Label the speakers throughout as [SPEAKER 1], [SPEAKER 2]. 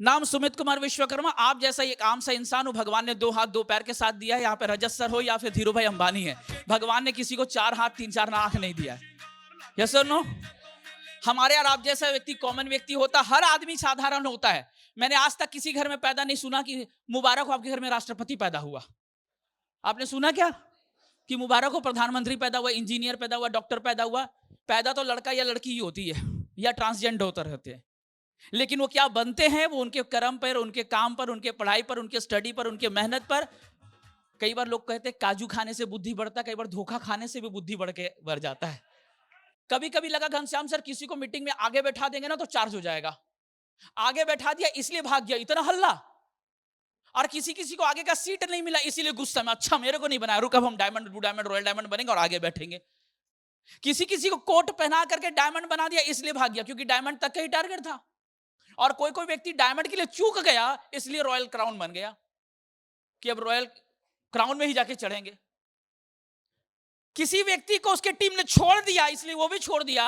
[SPEAKER 1] नाम सुमित कुमार विश्वकर्मा। आप जैसा एक आम सा इंसान हूं, भगवान ने 2 हाथ 2 पैर के साथ दिया है। यहाँ पे रजत सर हो या फिर धीरू भाई अंबानी है, भगवान ने किसी को 4 हाथ 3-4 आंख नहीं दिया है। यस और नो? हमारे और आप जैसा व्यक्ति कॉमन व्यक्ति होता, हर आदमी साधारण होता है। मैंने आज तक किसी घर में पैदा नहीं सुना कि मुबारक हो आपके घर में राष्ट्रपति पैदा हुआ। आपने सुना क्या कि मुबारक हो प्रधानमंत्री पैदा हुआ, इंजीनियर पैदा हुआ, डॉक्टर पैदा हुआ? पैदा तो लड़का या लड़की ही होती है, या ट्रांसजेंडर होते रहते हैं। लेकिन वो क्या बनते हैं, वो उनके कर्म पर, उनके काम पर, उनके पढ़ाई पर, उनके स्टडी पर, उनके मेहनत पर। कई बार लोग कहते हैं काजू खाने से बुद्धि बढ़ता है, कई बार धोखा खाने से भी बुद्धि बढ़ जाता है। कभी कभी लगा घनश्याम सर किसी को मीटिंग में आगे बैठा देंगे ना तो चार्ज हो जाएगा, आगे बैठा दिया इसलिए भाग गया, इतना हल्ला। और किसी किसी को आगे का सीट नहीं मिला इसीलिए गुस्सा में, अच्छा मेरे को नहीं बनाया, रुक अब हम diamond, blue diamond, royal diamond बनेंगे और आगे बैठेंगे। किसी किसी को कोट पहना करके डायमंड बना दिया इसलिए भाग गया, क्योंकि डायमंड तक का ही टारगेट था। और कोई कोई व्यक्ति डायमंड के लिए चूक गया इसलिए रॉयल क्राउन बन गया कि अब रॉयल क्राउन में ही जाके चढ़ेंगे। किसी व्यक्ति को उसके टीम ने छोड़ दिया इसलिए वो भी छोड़ दिया,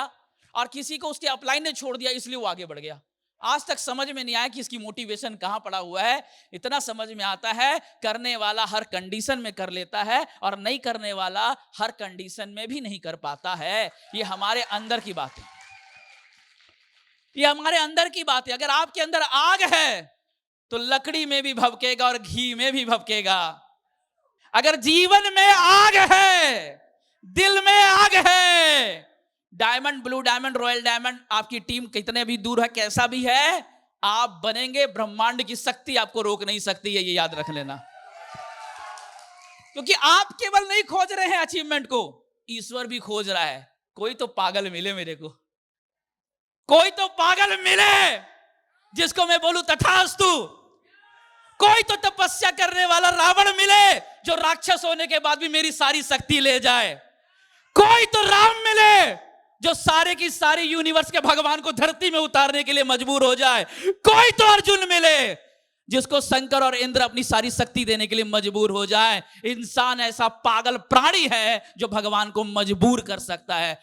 [SPEAKER 1] और किसी को उसके अपलाइन ने छोड़ दिया इसलिए वो आगे बढ़ गया। आज तक समझ में नहीं आया कि इसकी मोटिवेशन कहां पड़ा हुआ है। इतना समझ में आता है करने वाला हर कंडीशन में कर लेता है और नहीं करने वाला हर कंडीशन में भी नहीं कर पाता है। ये हमारे अंदर की बात है, ये हमारे अंदर की बात है। अगर आपके अंदर आग है तो लकड़ी में भी भभकेगा और घी में भी भभकेगा। अगर जीवन में आग है, दिल में आग है, diamond, blue diamond, royal diamond, आपकी टीम कितने भी दूर है, कैसा भी है, आप बनेंगे। ब्रह्मांड की शक्ति आपको रोक नहीं सकती है, ये याद रख लेना। क्योंकि आप केवल नहीं खोज रहे हैं अचीवमेंट को, ईश्वर भी खोज रहा है। कोई तो पागल मिले मेरे को, कोई तो पागल मिले जिसको मैं बोलूं तथास्तु। कोई तो तपस्या करने वाला रावण मिले जो राक्षस होने के बाद भी मेरी सारी शक्ति ले जाए। कोई तो राम मिले जो सारे की सारी यूनिवर्स के भगवान को धरती में उतारने के लिए मजबूर हो जाए। कोई तो अर्जुन मिले जिसको शंकर और इंद्र अपनी सारी शक्ति देने के लिए मजबूर हो जाए। इंसान ऐसा पागल प्राणी है जो भगवान को मजबूर कर सकता है।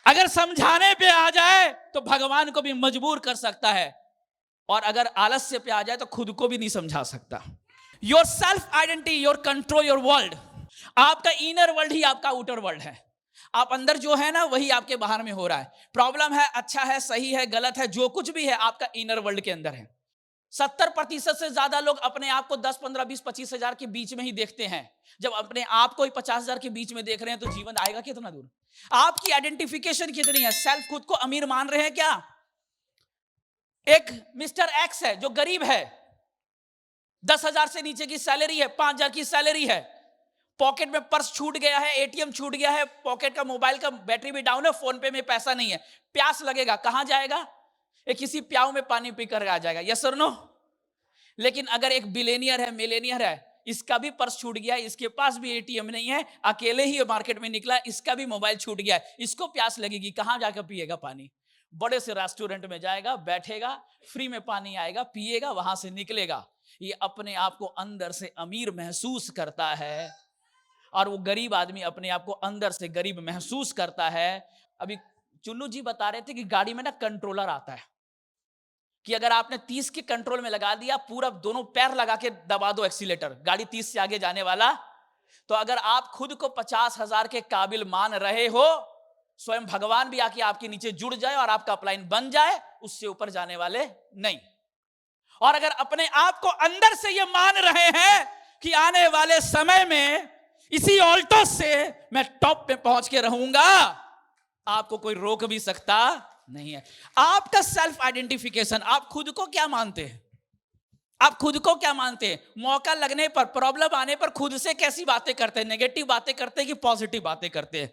[SPEAKER 1] अगर समझाने पे आ जाए तो भगवान को भी मजबूर कर सकता है, और अगर आलस्य पे आ जाए तो खुद को भी नहीं समझा सकता। Your self identity, your control, your world. आपका इनर वर्ल्ड ही आपका आउटर वर्ल्ड है। आप अंदर जो है ना वही आपके बाहर में हो रहा है। प्रॉब्लम है, अच्छा है, सही है, गलत है, जो कुछ भी है आपका इनर वर्ल्ड के अंदर है। 70% से ज्यादा लोग अपने आप को 10, 15, 20, 25 हजार के बीच में ही देखते हैं। जब अपने आप को ही 50,000 के बीच में देख रहे हैं तो जीवन आएगा कितना दूर? आपकी आइडेंटिफिकेशन कितनी है? सेल्फ खुद को अमीर मान रहे हैं क्या? एक मिस्टर एक्स है जो गरीब है, 10,000 से नीचे की सैलरी है, 5,000 की सैलरी है, पॉकेट में पर्स छूट गया है, एटीएम छूट गया है, पॉकेट का मोबाइल का बैटरी भी डाउन है, फोन पे में पैसा नहीं है, प्यास लगेगा, कहां जाएगा? एक किसी प्याऊ में पानी पीकर आ जाएगा। यस और नो? लेकिन अगर एक बिलेनियर है, मिलेनियर है, इसका भी पर्स छूट गया, इसके पास भी एटीएम नहीं है, अकेले ही मार्केट में निकला, इसका भी मोबाइल छूट गया, इसको प्यास लगेगी, कहां जाकर पिएगा पानी? बड़े से रेस्टोरेंट में जाएगा, बैठेगा, फ्री में पानी आएगा, पिएगा, वहां से निकलेगा। ये अपने आप को अंदर से अमीर महसूस करता है, और वो गरीब आदमी अपने आप को अंदर से गरीब महसूस करता है। अभी चुन्नू जी बता रहे थे कि गाड़ी में ना कंट्रोलर आता है कि अगर आपने 30 के कंट्रोल में लगा दिया, पूरा दोनों पैर लगा के दबा दो एक्सीलेटर, गाड़ी 30 से आगे जाने वाला। तो अगर आप खुद को 50,000 के काबिल मान रहे हो, स्वयं भगवान भी आके आपके नीचे जुड़ जाए और आपका अपलाइन बन जाए, उससे ऊपर जाने वाले नहीं। और अगर अपने आप को अंदर से ये मान रहे हैं कि आने वाले समय में इसी ऑल्टो से मैं टॉप पे पहुंच के रहूंगा, आपको कोई रोक भी सकता नहीं है। आपका सेल्फ आइडेंटिफिकेशन, आप खुद को क्या मानते हैं? आप खुद को क्या मानते हैं? मौका लगने पर, प्रॉब्लम आने पर खुद से कैसी बातें करते हैं? नेगेटिव बातें करते हैं कि पॉजिटिव बातें करते हैं?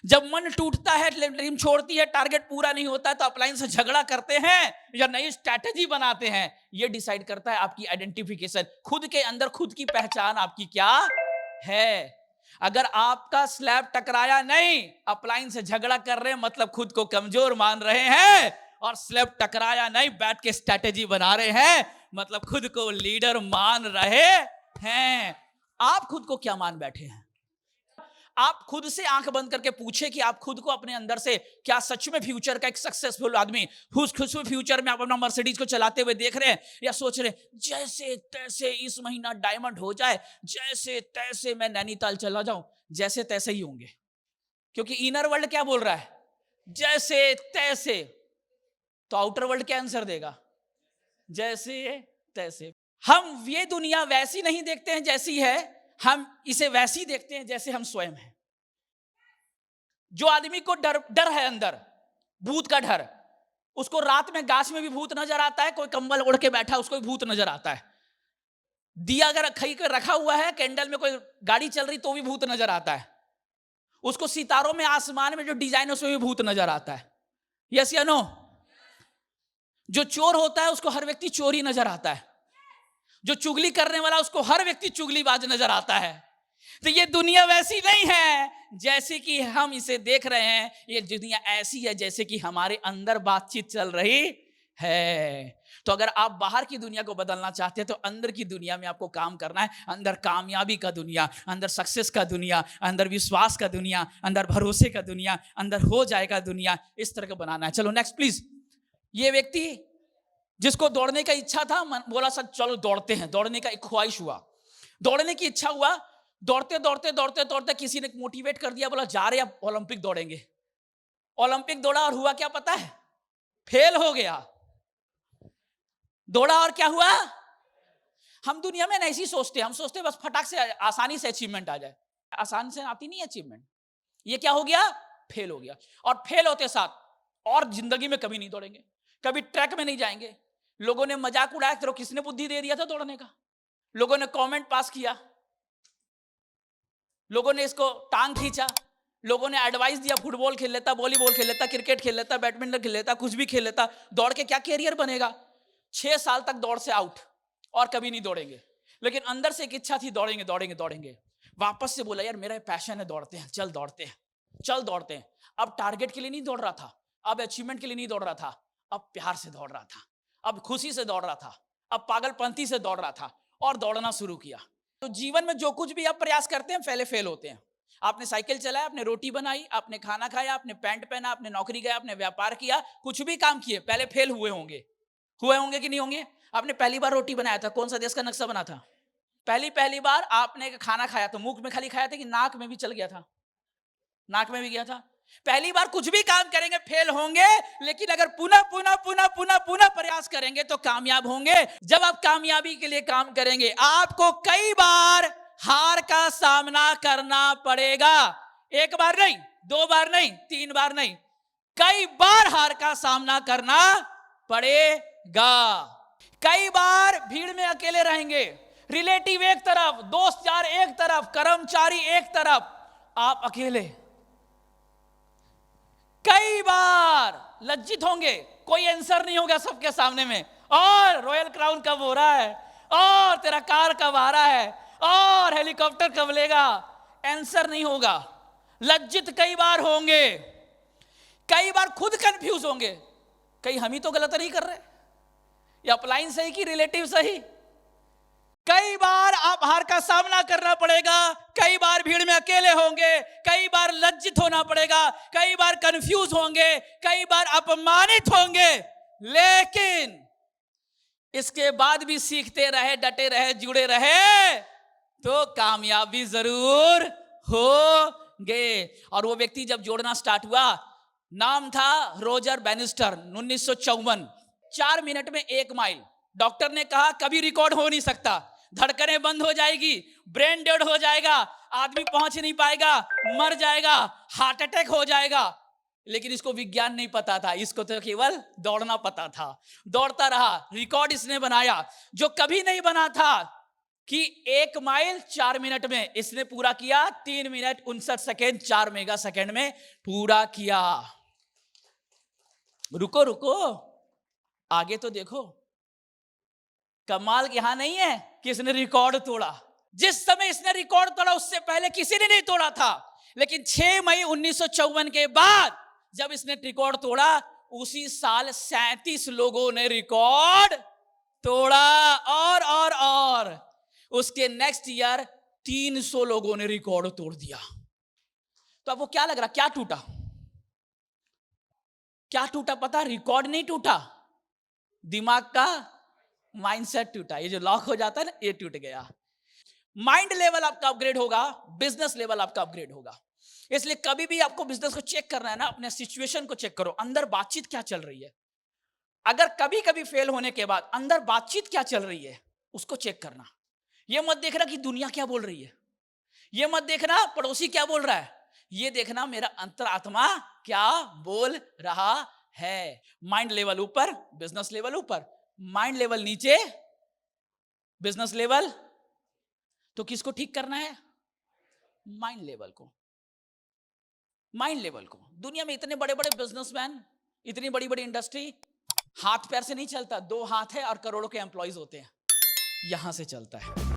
[SPEAKER 1] जब मन टूटता है, ड्रीम छोड़ती है, टारगेट पूरा नहीं होता है, तो अपलाइन से झगड़ा करते हैं या नई स्ट्रैटेजी बनाते हैं? ये डिसाइड करता है आपकी आइडेंटिफिकेशन। खुद के अंदर खुद की पहचान आपकी क्या है। अगर आपका स्लैब टकराया नहीं, अपलाइन से झगड़ा कर रहे हैं, मतलब खुद को कमजोर मान रहे हैं, और स्लैब टकराया नहीं, बैठ के स्ट्रैटेजी बना रहे हैं, मतलब खुद को लीडर मान रहे हैं। आप खुद को क्या मान बैठे हैं? आप खुद से आंख बंद करके पूछे कि आप खुद को अपने अंदर से क्या सच में फ्यूचर का एक सक्सेसफुल आदमी, खुश फ्यूचर में आप अपना मर्सिडीज को चलाते हुए देख रहे हैं, या सोच रहे हैं जैसे तैसे इस महीना डायमंड हो जाए, जैसे तैसे मैं नैनीताल चला जाऊं, जैसे तैसे ही होंगे। क्योंकि इनर वर्ल्ड क्या बोल रहा है? जैसे तैसे। तो आउटर वर्ल्ड क्या आंसर देगा? जैसे तैसे। हम ये दुनिया वैसी नहीं देखते हैं जैसी है, हम इसे वैसी देखते हैं जैसे हम स्वयं हैं। जो आदमी को डर है अंदर, भूत का डर, उसको रात में गाछ में भी भूत नजर आता है, कोई कंबल ओढ़ के बैठा उसको भी भूत नजर आता है। दिया अगर खई कर रखा हुआ है, कैंडल में कोई गाड़ी चल रही तो भी भूत नजर आता है। उसको सितारों में, आसमान में जो डिजाइन है उसमें भी भूत नजर आता है। यस या नो? जो चोर होता है उसको हर व्यक्ति चोर ही नजर आता है। जो चुगली करने वाला उसको हर व्यक्ति चुगलीबाज नजर आता है। तो ये दुनिया वैसी नहीं है जैसे कि हम इसे देख रहे हैं। ये दुनिया ऐसी है जैसे कि हमारे अंदर बातचीत चल रही है। तो अगर आप बाहर की दुनिया को बदलना चाहते हैं तो अंदर की दुनिया में आपको काम करना है। अंदर कामयाबी का दुनिया, अंदर सक्सेस का दुनिया, अंदर विश्वास का दुनिया, अंदर भरोसे का दुनिया, अंदर हो जाएगा दुनिया, इस तरह का बनाना है। चलो नेक्स्ट प्लीज। ये व्यक्ति जिसको दौड़ने का इच्छा था, बोला सर चलो दौड़ते हैं, दौड़ने का एक ख्वाहिश हुआ, दौड़ने की इच्छा हुआ, दौड़ते दौड़ते दौड़ते दौड़ते किसी ने मोटिवेट कर दिया, बोला जा रहे अब ओलंपिक दौड़ेंगे। ओलंपिक दौड़ा और हुआ क्या पता है? फेल हो गया। दौड़ा और क्या हुआ? हम दुनिया में ऐसी सोचते हैं, हम सोचते हैं बस फटाक से आसानी से अचीवमेंट आ जाए। आसानी से आती नहीं अचीवमेंट। ये क्या हो गया? फेल हो गया। और फेल होते साथ और जिंदगी में कभी नहीं दौड़ेंगे, कभी ट्रैक में नहीं जाएंगे। लोगों ने मजाक उड़ाया, तेरे को किसने बुद्धि दे दिया था दौड़ने का? लोगों ने कमेंट पास किया, लोगों ने इसको टांग खींचा, लोगों ने एडवाइस दिया, फुटबॉल खेल लेता, वॉलीबॉल खेल लेता, क्रिकेट खेल लेता, बैडमिंटन खेल लेता, कुछ भी खेल लेता, दौड़ के क्या कैरियर बनेगा? 6 साल तक दौड़ से आउट और कभी नहीं दौड़ेंगे। लेकिन अंदर से एक इच्छा थी, दौड़ेंगे दौड़ेंगे दौड़ेंगे। वापस से बोला यार मेरा पैशन है, दौड़ते हैं, चल दौड़ते हैं, चल दौड़ते हैं। अब टारगेट के लिए नहीं दौड़ रहा था, अब अचीवमेंट के लिए नहीं दौड़ रहा था, अब प्यार से दौड़ रहा था, अब खुशी से दौड़ रहा था, अब पागलपंती से दौड़ रहा था और दौड़ना शुरू किया। तो जीवन में जो कुछ भी आप प्रयास करते हैं पहले फेल होते हैं। आपने साइकिल चलाया, आपने रोटी बनाई, आपने खाना खाया, आपने पैंट पहना, आपने नौकरी गया, आपने व्यापार किया, कुछ भी काम किए, पहले फेल हुए होंगे कि नहीं होंगे? आपने पहली बार रोटी बनाया था, कौन सा देश का नक्शा बना था? पहली बार आपने खाना खाया तो मुंह में खाली खाया था कि नाक में भी चल गया था? नाक में भी गया था। पहली बार कुछ भी काम करेंगे फेल होंगे, लेकिन अगर पुनः पुनः पुनः पुनः पुनः प्रयास करेंगे तो कामयाब होंगे। जब आप कामयाबी के लिए काम करेंगे आपको कई बार हार का सामना करना पड़ेगा। एक बार नहीं, 2 बार नहीं, 3 बार नहीं, कई बार हार का सामना करना पड़ेगा। कई बार भीड़ में अकेले रहेंगे, रिलेटिव एक तरफ, दोस्त यार एक तरफ, कर्मचारी एक तरफ, आप अकेले। कई बार लज्जित होंगे, कोई आंसर नहीं होगा सबके सामने में, और रॉयल क्राउन कब हो रहा है, और तेरा कार कब आ रहा है, और हेलीकॉप्टर कब लेगा, आंसर नहीं होगा। लज्जित कई बार होंगे, कई बार खुद कंफ्यूज होंगे, कहीं हम ही तो गलत नहीं कर रहे, या अपलाइन सही कि रिलेटिव सही। कई बार आप हार का सामना करना पड़ेगा, कई बार भीड़ में अकेले होंगे, कई बार लज्जित होना पड़ेगा, कई बार कंफ्यूज होंगे, कई बार अपमानित होंगे, लेकिन इसके बाद भी सीखते रहे, डटे रहे, जुड़े रहे तो कामयाबी जरूर होंगे। और वो व्यक्ति जब जोड़ना स्टार्ट हुआ, नाम था रोजर बैनिस्टर, 1954, 4 मिनट में 1 माइल। डॉक्टर ने कहा कभी रिकॉर्ड हो नहीं सकता, धड़कनें बंद हो जाएगी, ब्रेन डेड हो जाएगा, आदमी पहुंच नहीं पाएगा, मर जाएगा, हार्ट अटैक हो जाएगा। लेकिन इसको विज्ञान नहीं पता था, इसको तो केवल दौड़ना पता था। दौड़ता रहा, रिकॉर्ड इसने बनाया जो कभी नहीं बना था कि 1 माइल 4 मिनट में। इसने पूरा किया 3 मिनट 59 सेकेंड 4 मेगा सेकेंड में पूरा किया। रुको रुको, आगे तो देखो। कमाल यहां नहीं है कि इसने रिकॉर्ड तोड़ा। जिस समय इसने रिकॉर्ड तोड़ा उससे पहले किसी ने नहीं तोड़ा था, लेकिन 6 मई 1954 के बाद जब इसने रिकॉर्ड तोड़ा, उसी साल 37 लोगों ने रिकॉर्ड तोड़ा, और उसके नेक्स्ट ईयर 300 लोगों ने रिकॉर्ड तोड़ दिया। तो अब वो क्या लग रहा, क्या टूटा, क्या टूटा पता? रिकॉर्ड नहीं टूटा, दिमाग का माइंडसेट टूटा। ये जो लॉक हो जाता है ना, ये टूट गया। माइंड लेवल आपका अपग्रेड होगा, बिजनेस लेवल आपका अपग्रेड होगा। इसलिए कभी भी आपको बिजनेस को चेक करना है ना, अपने सिचुएशन को चेक करो, अंदर बातचीत क्या चल रही है। अगर कभी कभी फेल होने के बाद अंदर बातचीत क्या चल रही है, उसको चेक करना। ये मत देखना कि दुनिया क्या बोल रही है, ये मत देखना पड़ोसी क्या बोल रहा है, ये देखना मेरा अंतरात्मा क्या बोल रहा है। माइंड लेवल ऊपर, बिजनेस लेवल ऊपर, माइंड लेवल नीचे, बिजनेस लेवल। तो किसको ठीक करना है? माइंड लेवल को। माइंड लेवल को। दुनिया में इतने बड़े बड़े बिजनेसमैन, इतनी बड़ी बड़ी इंडस्ट्री, हाथ पैर से नहीं चलता, 2 हाथ है और करोड़ों के एम्प्लॉइज होते हैं, यहां से चलता है।